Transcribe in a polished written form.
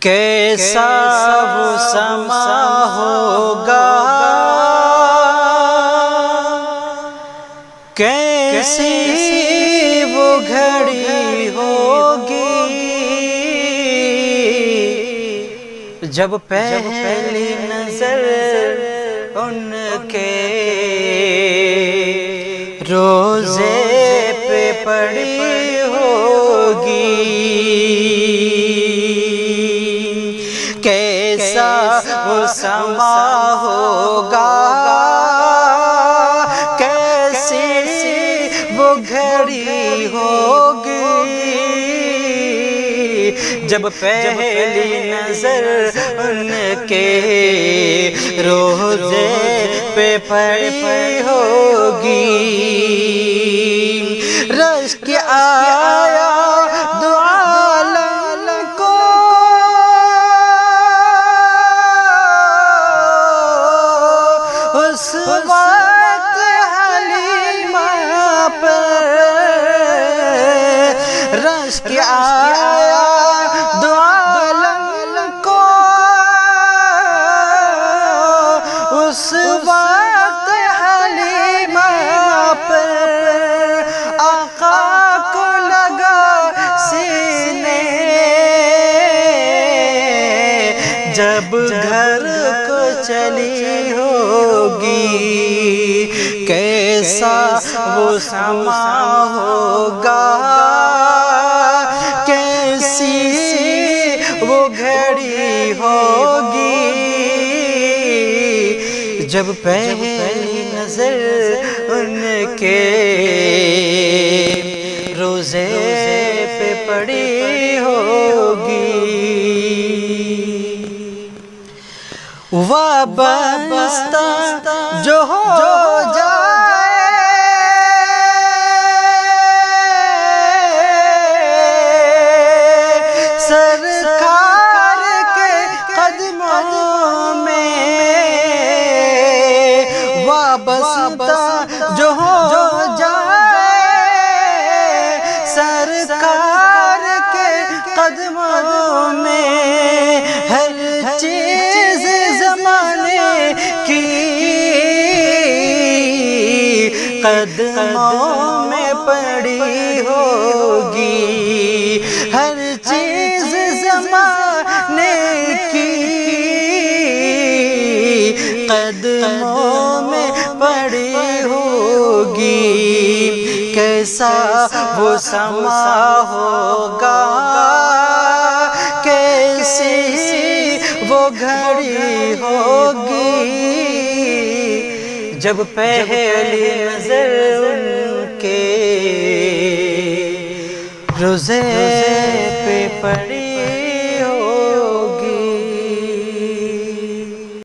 कैसा वो समा होगा, कैसी वो घड़ी होगी, जब पहली नजर उनके रोजे पे पड़ी होगी। कैसा वो समा होगा, कैसी वो घड़ी होगी, जब पहली नजर उनके रोजे पे पड़ी होगी। रश्क आया दो आलम को, उस वक्त हलीमा पर रश्क आया दो आलम को, उस वक्त हलीमा पर आका को लगा सीने, जब घर को चली होगी। कैसा वो समा होगा, कैसी वो घड़ी होगी, जब पहली नजर उनके रोजे पे पड़ी होगी। वाबस्ता जो हो जाए सरकार के कदमों में, वाबस्ता जो हो जाए सरकार के कदमों में, हर चीज ज़माने की कदमों में पड़ी होगी। हर चीज ज़माने की कदमों में पड़ी होगी। कैसा वो समा होगा, कैसी वो घड़ी होगी, जब पहली नजर उनके रोजे पे पड़ी